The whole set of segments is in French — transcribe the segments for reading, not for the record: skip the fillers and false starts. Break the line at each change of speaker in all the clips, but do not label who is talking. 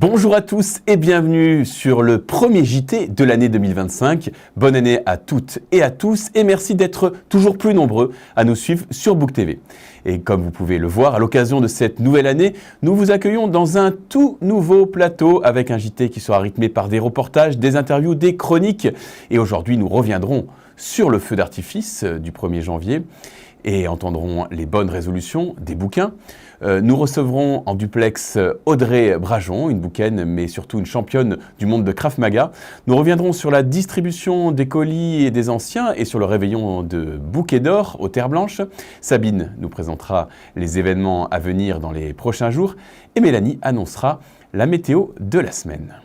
Bonjour à tous et bienvenue sur le premier JT de l'année 2025. Bonne année à toutes et à tous et merci d'être toujours plus nombreux à nous suivre sur Book TV. Et comme vous pouvez le voir, à l'occasion de cette nouvelle année, nous vous accueillons dans un tout nouveau plateau avec un JT qui sera rythmé par des reportages, des interviews, des chroniques. Et aujourd'hui, nous reviendrons sur le feu d'artifice du 1er janvier et entendrons les bonnes résolutions des bouquins. Nous recevrons en duplex Audrey Brajon, une bouquaine mais surtout une championne du monde de Krav Maga. Nous reviendrons sur la distribution des colis et des anciens et sur le réveillon de Bouquet d'Or aux Terres Blanches. Sabine nous présentera les événements à venir dans les prochains jours et Mélanie annoncera la météo de la semaine.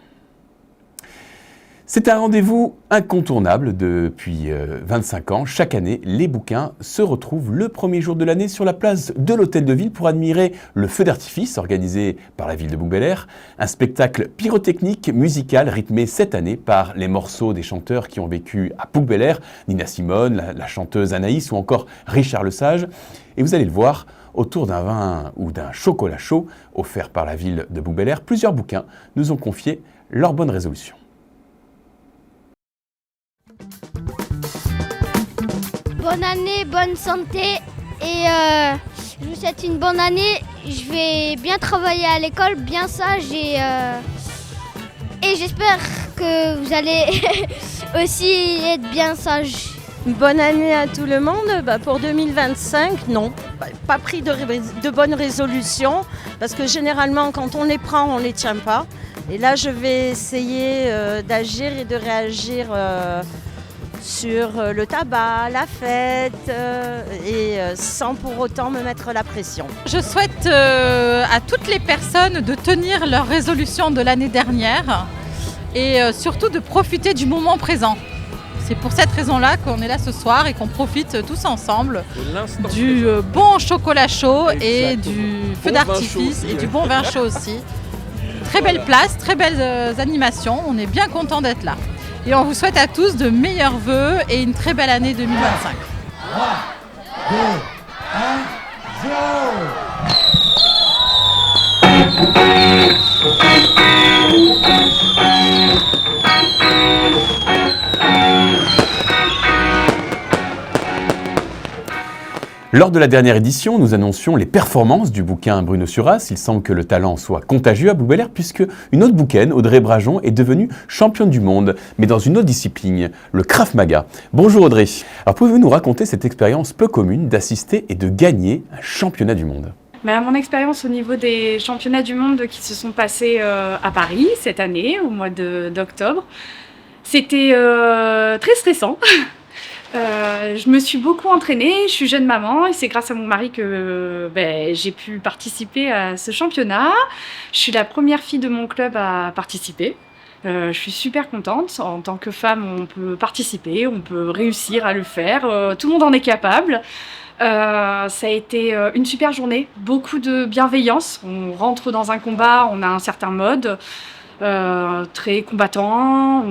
C'est un rendez-vous incontournable depuis 25 ans. Chaque année, les bouquins se retrouvent le premier jour de l'année sur la place de l'Hôtel de Ville pour admirer le feu d'artifice organisé par la ville de Bouc-Bel-Air. Un spectacle pyrotechnique musical rythmé cette année par les morceaux des chanteurs qui ont vécu à Bouc-Bel-Air, Nina Simone, la chanteuse Anaïs ou encore Richard Lesage. Et vous allez le voir, autour d'un vin ou d'un chocolat chaud offert par la ville de Bouc-Bel-Air, plusieurs bouquins nous ont confié leurs bonnes résolutions.
Bonne année, bonne santé et je vous souhaite une bonne année. Je vais bien travailler à l'école, bien sage et j'espère que vous allez aussi être bien sage.
Bonne année à tout le monde. Pour 2025, non, pas pris de bonnes résolutions parce que généralement quand on les prend, on ne les tient pas. Et là, je vais essayer d'agir et de réagir sur le tabac, la fête et sans pour autant me mettre la pression.
Je souhaite à toutes les personnes de tenir leurs résolutions de l'année dernière et surtout de profiter du moment présent. C'est pour cette raison-là qu'on est là ce soir et qu'on profite tous ensemble du bon chocolat chaud et du feu d'artifice et du bon vin chaud aussi. Très belle place, très belles animations, on est bien content d'être là. Et on vous souhaite à tous de meilleurs vœux et une très belle année 2025. 3, 2, 1, 0 !
Lors de la dernière édition, nous annoncions les performances du bouquin Bruno Suras. Il semble que le talent soit contagieux à Bouc-Bel-Air puisque une autre bouquaine, Audrey Brajon, est devenue championne du monde, mais dans une autre discipline, le Krav Maga. Bonjour Audrey. Alors pouvez-vous nous raconter cette expérience peu commune d'assister et de gagner un championnat du monde ?
Mon expérience au niveau des championnats du monde qui se sont passés à Paris cette année, au mois d'octobre, c'était très stressant. Je me suis beaucoup entraînée, je suis jeune maman et c'est grâce à mon mari que j'ai pu participer à ce championnat. Je suis la première fille de mon club à participer. Je suis super contente. En tant que femme, on peut participer, on peut réussir à le faire. Tout le monde en est capable. Ça a été une super journée, beaucoup de bienveillance. On rentre dans un combat, on a un certain mode. Très combattant,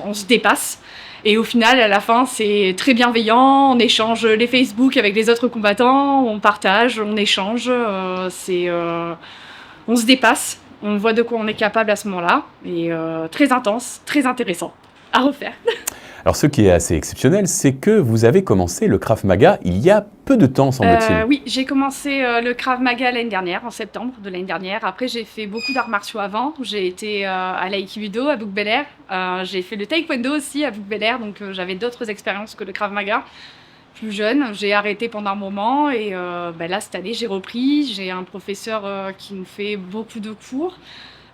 on se dépasse. Et au final, à la fin, c'est très bienveillant. On échange les Facebook avec les autres combattants, on partage, on échange. On se dépasse, on voit de quoi on est capable à ce moment-là. Et très intense, très intéressant à refaire.
Alors ce qui est assez exceptionnel, c'est que vous avez commencé le Krav Maga il y a peu de temps, semble-t-il.
Oui, j'ai commencé le Krav Maga l'année dernière, en septembre de l'année dernière. Après, j'ai fait beaucoup d'arts martiaux avant. J'ai été à l'aïkido à Bouc-Bel-Air. J'ai fait le taekwondo aussi à Bouc-Bel-Air, donc j'avais d'autres expériences que le Krav Maga. Plus jeune, j'ai arrêté pendant un moment et là, cette année, j'ai repris. J'ai un professeur qui nous fait beaucoup de cours.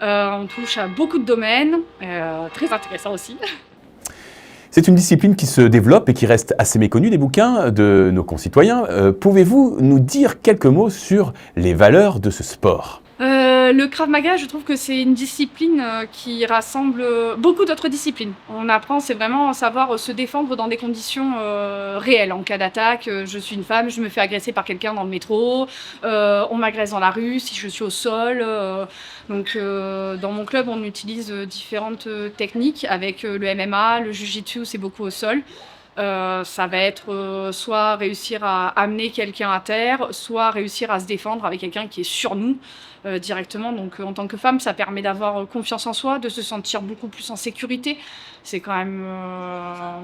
On touche à beaucoup de domaines, très intéressant aussi.
C'est une discipline qui se développe et qui reste assez méconnue des bouquins de nos concitoyens. Pouvez-vous nous dire quelques mots sur les valeurs de ce sport ?
Le Krav Maga, je trouve que c'est une discipline qui rassemble beaucoup d'autres disciplines. On apprend, c'est vraiment savoir se défendre dans des conditions réelles. En cas d'attaque, je suis une femme, je me fais agresser par quelqu'un dans le métro, on m'agresse dans la rue, si je suis au sol. Dans mon club, on utilise différentes techniques avec le MMA, le Jiu-Jitsu, c'est beaucoup au sol. Ça va être soit réussir à amener quelqu'un à terre, soit réussir à se défendre avec quelqu'un qui est sur nous directement. Donc en tant que femme, ça permet d'avoir confiance en soi, de se sentir beaucoup plus en sécurité. C'est quand même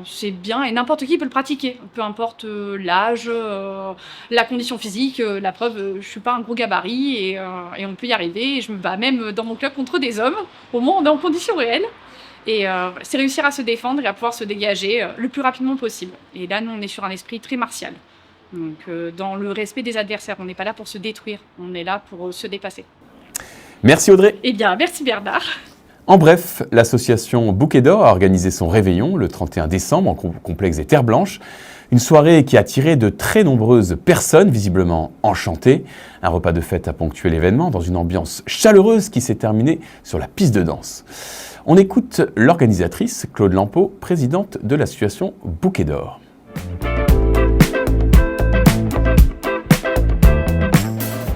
c'est bien et n'importe qui peut le pratiquer, peu importe l'âge, la condition physique. La preuve, je suis pas un gros gabarit et on peut y arriver. Et je me bats même dans mon club contre des hommes. Au moins, on est en conditions réelles. Et c'est réussir à se défendre et à pouvoir se dégager le plus rapidement possible. Et là, nous, on est sur un esprit très martial. Donc, dans le respect des adversaires, on n'est pas là pour se détruire, on est là pour se dépasser.
Merci Audrey.
Eh bien, merci Bernard.
En bref, l'association Bouquet d'Or a organisé son réveillon le 31 décembre en complexe des Terres Blanches. Une soirée qui a attiré de très nombreuses personnes, visiblement enchantées. Un repas de fête a ponctué l'événement dans une ambiance chaleureuse qui s'est terminée sur la piste de danse. On écoute l'organisatrice Claude Lampeau, présidente de l'association Bouquet d'Or.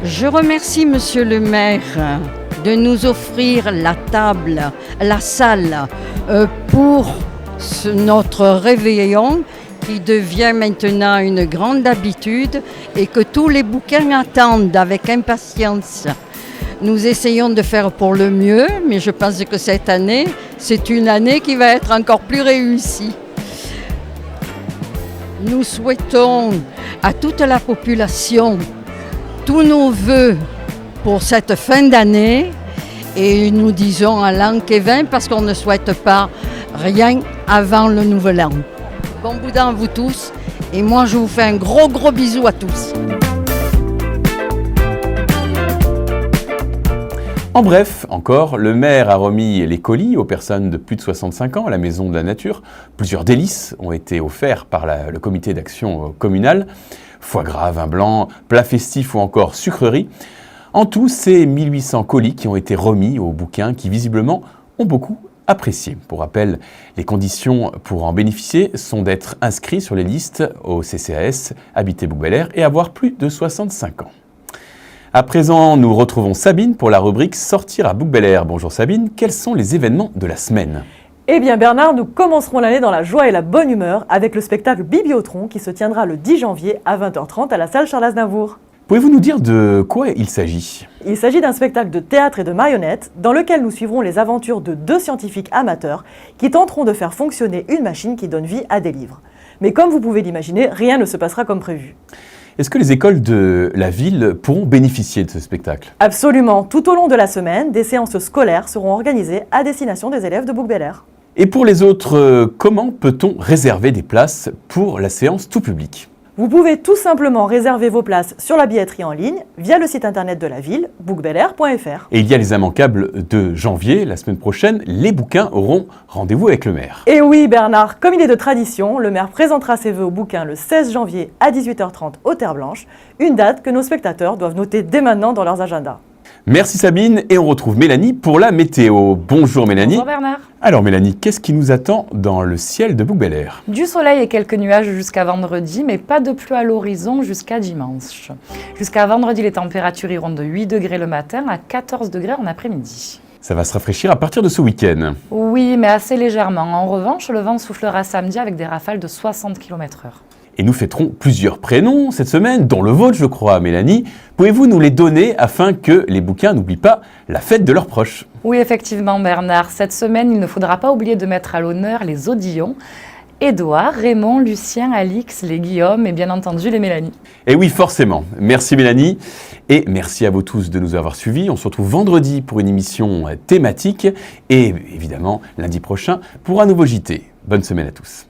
Je remercie Monsieur le maire de nous offrir la table, la salle pour notre réveillon qui devient maintenant une grande habitude et que tous les bouquins attendent avec impatience. Nous essayons de faire pour le mieux, mais je pense que cette année, c'est une année qui va être encore plus réussie. Nous souhaitons à toute la population tous nos vœux pour cette fin d'année et nous disons à l'an Kevin parce qu'on ne souhaite pas rien avant le nouvel an. Bon boudin à vous tous et moi je vous fais un gros bisou à tous.
En bref, encore, le maire a remis les colis aux personnes de plus de 65 ans à la Maison de la Nature. Plusieurs délices ont été offerts par le comité d'action communal. Foie gras, vin blanc, plats festifs ou encore sucreries. En tout, c'est 1800 colis qui ont été remis aux bouquins qui visiblement ont beaucoup apprécié. Pour rappel, les conditions pour en bénéficier sont d'être inscrit sur les listes au CCAS, habiter Bouc-Bel-Air et avoir plus de 65 ans. À présent, nous retrouvons Sabine pour la rubrique Sortir à Bouc-Bel-Air. Bonjour Sabine, quels sont les événements de la semaine ?
Eh bien Bernard, nous commencerons l'année dans la joie et la bonne humeur avec le spectacle Bibiotron qui se tiendra le 10 janvier à 20h30 à la salle Charles-Aznavour.
Pouvez-vous nous dire de quoi il s'agit ?
Il s'agit d'un spectacle de théâtre et de marionnettes dans lequel nous suivrons les aventures de 2 scientifiques amateurs qui tenteront de faire fonctionner une machine qui donne vie à des livres. Mais comme vous pouvez l'imaginer, rien ne se passera comme prévu.
Est-ce que les écoles de la ville pourront bénéficier de ce spectacle ?
Absolument. Tout au long de la semaine, des séances scolaires seront organisées à destination des élèves de Bouc-Bel-Air.
Et pour les autres, comment peut-on réserver des places pour la séance tout public ?
Vous pouvez tout simplement réserver vos places sur la billetterie en ligne via le site internet de la ville, boucbelair.fr.
Et il y a les immanquables de janvier, la semaine prochaine, les bouquins auront rendez-vous avec le maire.
Et oui Bernard, comme il est de tradition, le maire présentera ses vœux au bouquin le 16 janvier à 18h30 aux Terres Blanches, une date que nos spectateurs doivent noter dès maintenant dans leurs agendas.
Merci Sabine et on retrouve Mélanie pour la météo. Bonjour Mélanie.
Bonjour Bernard.
Alors Mélanie, qu'est-ce qui nous attend dans le ciel de Bouc-Bel-Air ?
Du soleil et quelques nuages jusqu'à vendredi, mais pas de pluie à l'horizon jusqu'à dimanche. Jusqu'à vendredi, les températures iront de 8 degrés le matin à 14 degrés en après-midi.
Ça va se rafraîchir à partir de ce week-end.
Oui, mais assez légèrement. En revanche, le vent soufflera samedi avec des rafales de 60 km/h.
Et nous fêterons plusieurs prénoms cette semaine, dont le vôtre je crois, Mélanie. Pouvez-vous nous les donner afin que les bouquins n'oublient pas la fête de leurs proches ?
Oui, effectivement Bernard, cette semaine, il ne faudra pas oublier de mettre à l'honneur les Odillons. Édouard, Raymond, Lucien, Alix, les Guillaume et bien entendu les Mélanie.
Et oui, forcément. Merci Mélanie. Et merci à vous tous de nous avoir suivis. On se retrouve vendredi pour une émission thématique et évidemment lundi prochain pour un nouveau JT. Bonne semaine à tous.